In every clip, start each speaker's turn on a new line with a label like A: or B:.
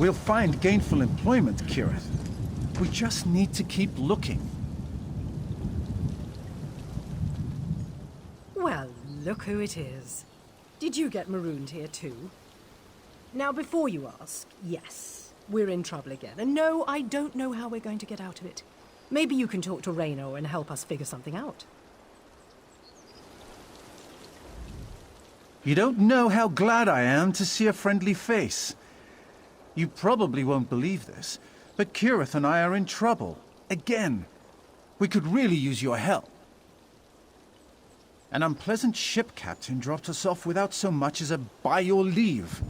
A: We'll find gainful employment, Kireth. We just need to keep looking.
B: Well, look who it is. Did you get marooned here too? Now, before you ask, yes, we're in trouble again. And no, I don't know how we're going to get out of it. Maybe you can talk to Raynor and help us figure something out.
A: You don't know how glad I am to see a friendly face. You probably won't believe this, but Kireth and I are in trouble. Again. We could really use your help. An unpleasant ship captain dropped us off without so much as a by your leave.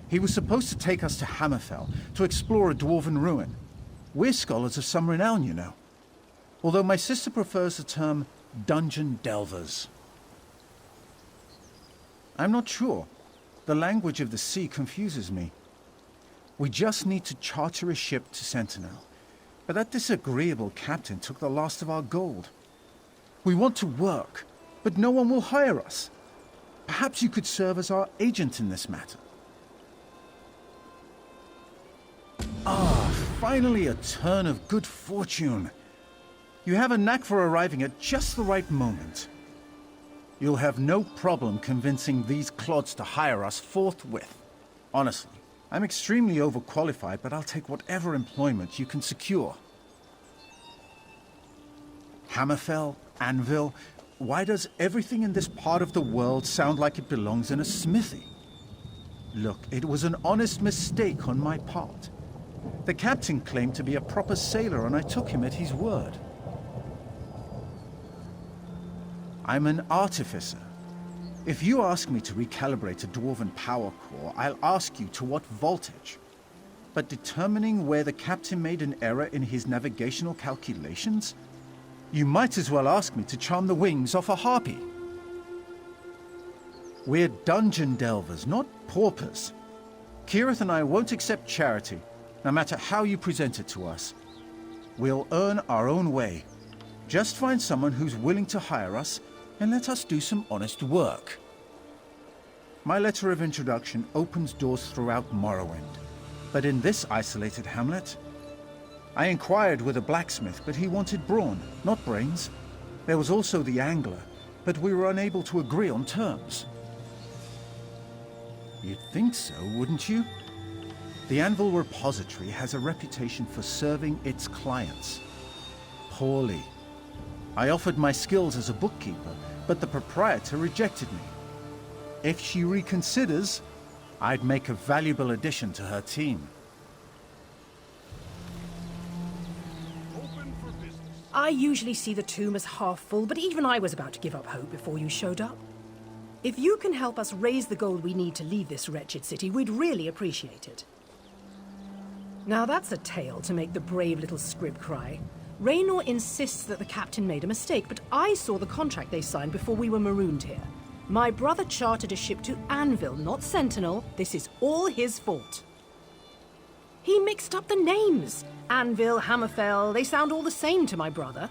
A: He was supposed to take us to Hammerfell to explore a dwarven ruin. We're scholars of some renown, you know. Although my sister prefers the term dungeon delvers. I'm not sure. The language of the sea confuses me. We just need to charter a ship to Sentinel. But that disagreeable captain took the last of our gold. We want to work, but no one will hire us. Perhaps you could serve as our agent in this matter. Ah, finally a turn of good fortune. You have a knack for arriving at just the right moment. You'll have no problem convincing these clods to hire us forthwith. Honestly, I'm extremely overqualified, but I'll take whatever employment you can secure. Hammerfell, Anvil, why does everything in this part of the world sound like it belongs in a smithy? Look, it was an honest mistake on my part. The captain claimed to be a proper sailor, and I took him at his word. I'm an artificer. If you ask me to recalibrate a dwarven power core, I'll ask you to what voltage. But determining where the captain made an error in his navigational calculations? You might as well ask me to charm the wings off a harpy. We're dungeon delvers, not paupers. Kireth and I won't accept charity, no matter how you present it to us. We'll earn our own way. Just find someone who's willing to hire us, and let us do some honest work. My letter of introduction opens doors throughout Morrowind, but in this isolated hamlet, I inquired with a blacksmith, but he wanted brawn, not brains. There was also the angler, but we were unable to agree on terms. You'd think so, wouldn't you? The Anvil repository has a reputation for serving its clients poorly. I offered my skills as a bookkeeper, but the proprietor rejected me. If she reconsiders, I'd make a valuable addition to her team.
B: I usually see the tomb as half full, but even I was about to give up hope before you showed up. If you can help us raise the gold we need to leave this wretched city, we'd really appreciate it. Now that's a tale to make the brave little scrib cry. Raynor insists that the captain made a mistake, but I saw the contract they signed before we were marooned here. My brother chartered a ship to Anvil, not Sentinel. This is all his fault. He mixed up the names. Anvil, Hammerfell, they sound all the same to my brother.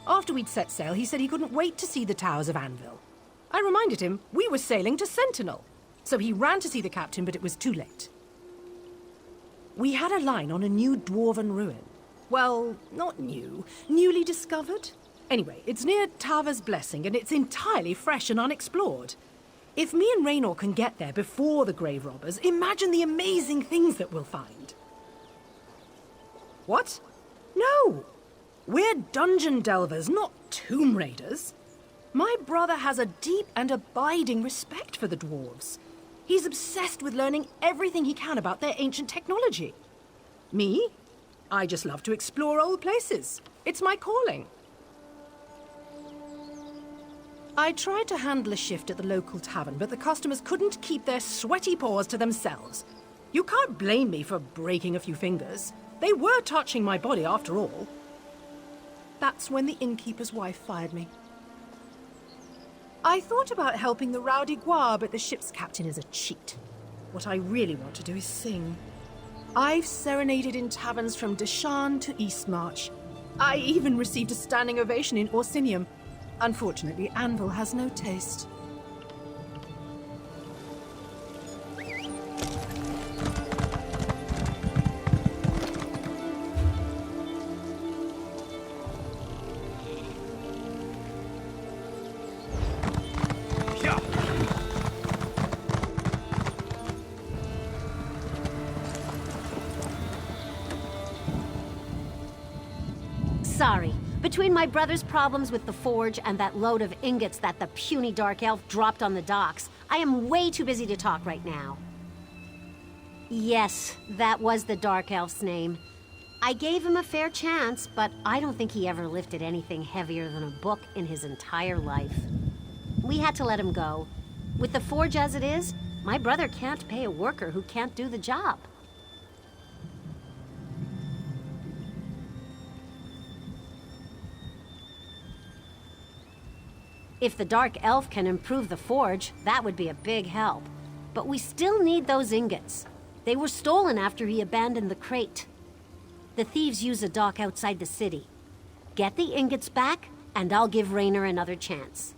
B: After we'd set sail, he said he couldn't wait to see the towers of Anvil. I reminded him we were sailing to Sentinel. So he ran to see the captain, but it was too late. We had a line on a new dwarven ruin. Well, not new. Newly discovered? Anyway, it's near Tava's Blessing, and it's entirely fresh and unexplored. If me and Raynor can get there before the grave robbers, imagine the amazing things that we'll find. What? No! We're dungeon delvers, not tomb raiders. My brother has a deep and abiding respect for the dwarves. He's obsessed with learning everything he can about their ancient technology. Me? I just love to explore old places. It's my calling. I tried to handle a shift at the local tavern, but the customers couldn't keep their sweaty paws to themselves. You can't blame me for breaking a few fingers. They were touching my body after all. That's when the innkeeper's wife fired me. I thought about helping the rowdy Gua, but the ship's captain is a cheat. What I really want to do is sing. I've serenaded in taverns from Deshan to Eastmarch. I even received a standing ovation in Orsinium. Unfortunately, Anvil has no taste.
C: Sorry. Between my brother's problems with the forge and that load of ingots that the puny Dark Elf dropped on the docks, I am way too busy to talk right now. Yes, that was the Dark Elf's name. I gave him a fair chance, but I don't think he ever lifted anything heavier than a book in his entire life. We had to let him go. With the forge as it is, my brother can't pay a worker who can't do the job. If the Dark Elf can improve the forge, that would be a big help. But we still need those ingots. They were stolen after he abandoned the crate. The thieves use a dock outside the city. Get the ingots back, and I'll give Raynor another chance.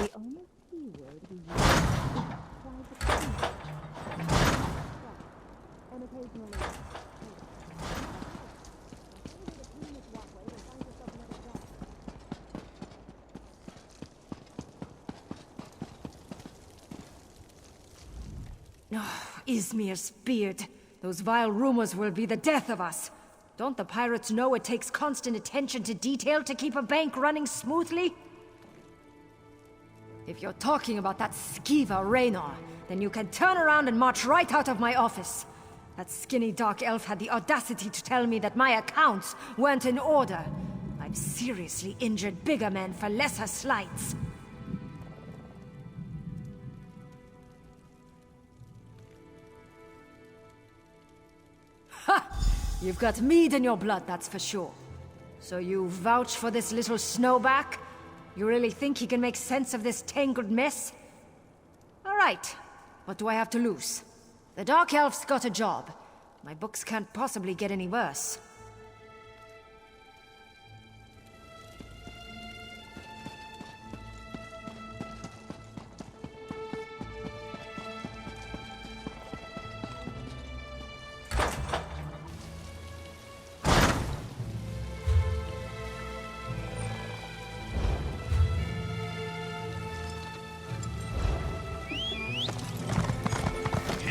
C: The only keyword we use is try to and occasionally.
B: Oh, Izmir's beard. Those vile rumors will be the death of us. Don't the pirates know it takes constant attention to detail to keep a bank running smoothly? If you're talking about that skeever Raynor, then you can turn around and march right out of my office. That skinny dark elf had the audacity to tell me that my accounts weren't in order. I've seriously injured bigger men for lesser slights. Ha! You've got mead in your blood, that's for sure. So you vouch for this little snowback? You really think he can make sense of this tangled mess? All right. What do I have to lose? The Dark Elf's got a job. My books can't possibly get any worse.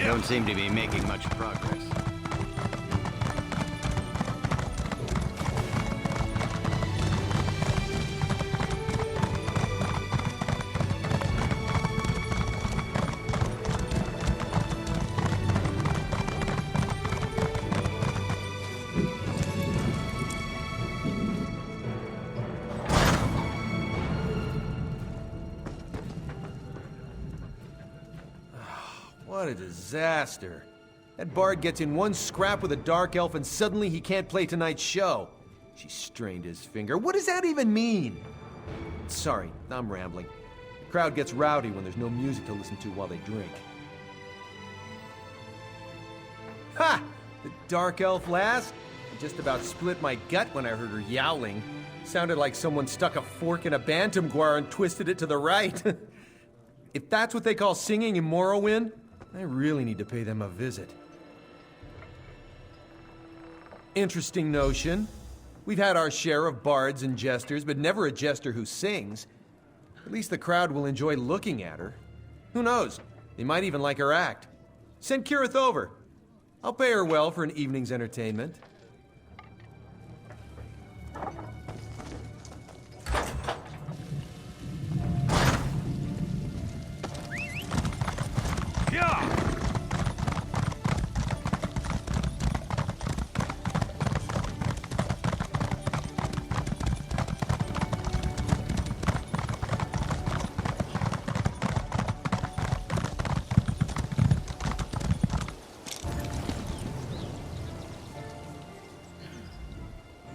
D: Don't seem to be making much progress.
E: What a disaster. That bard gets in one scrap with a dark elf and suddenly he can't play tonight's show. She strained his finger. What does that even mean? Sorry, I'm rambling. The crowd gets rowdy when there's no music to listen to while they drink. Ha! The dark elf last? I just about split my gut when I heard her yowling. Sounded like someone stuck a fork in a bantamguar and twisted it to the right. If that's what they call singing in Morrowind, I really need to pay them a visit. Interesting notion. We've had our share of bards and jesters, but never a jester who sings. At least the crowd will enjoy looking at her. Who knows? They might even like her act. Send Kireth over. I'll pay her well for an evening's entertainment.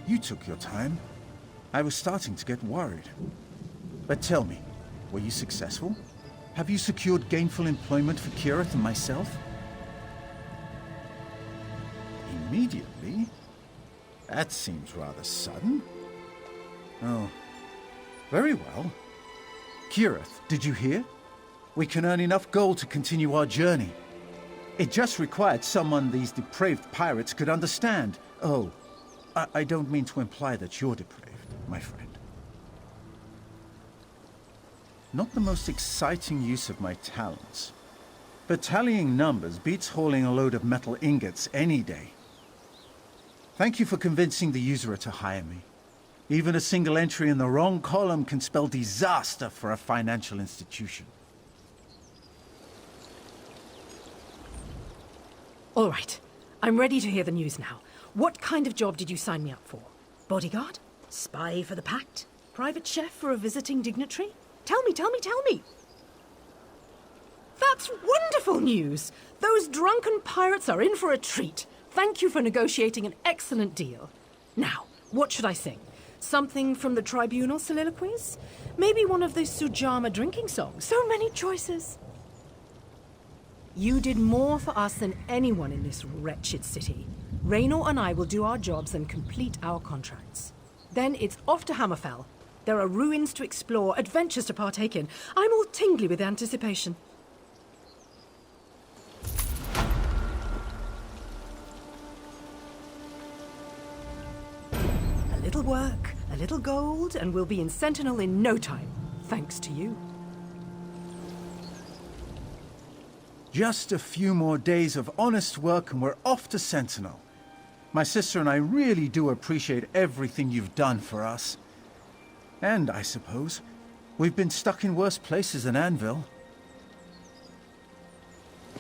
A: You took your time. I was starting to get worried. But tell me, were you successful? Have you secured gainful employment for Kireth and myself? immediately? That seems rather sudden. Oh, very well. Kireth, did you hear? We can earn enough gold to continue our journey. It just required someone these depraved pirates could understand. Oh, I don't mean to imply that you're depraved, my friend. Not the most exciting use of my talents. But tallying numbers beats hauling a load of metal ingots any day. Thank you for convincing the usurer to hire me. Even a single entry in the wrong column can spell disaster for a financial institution.
B: All right, I'm ready to hear the news now. What kind of job did you sign me up for? Bodyguard? Spy for the Pact? Private chef for a visiting dignitary? Tell me, tell me, tell me! That's wonderful news! Those drunken pirates are in for a treat. Thank you for negotiating an excellent deal. Now, what should I sing? Something from the Tribunal soliloquies? Maybe one of the Sujama drinking songs? So many choices! You did more for us than anyone in this wretched city. Raynor and I will do our jobs and complete our contracts. Then it's off to Hammerfell. There are ruins to explore, adventures to partake in. I'm all tingly with anticipation. A little work, a little gold, and we'll be in Sentinel in no time, thanks to you.
A: Just a few more days of honest work and we're off to Sentinel. My sister and I really do appreciate everything you've done for us. And, I suppose, we've been stuck in worse places than Anvil.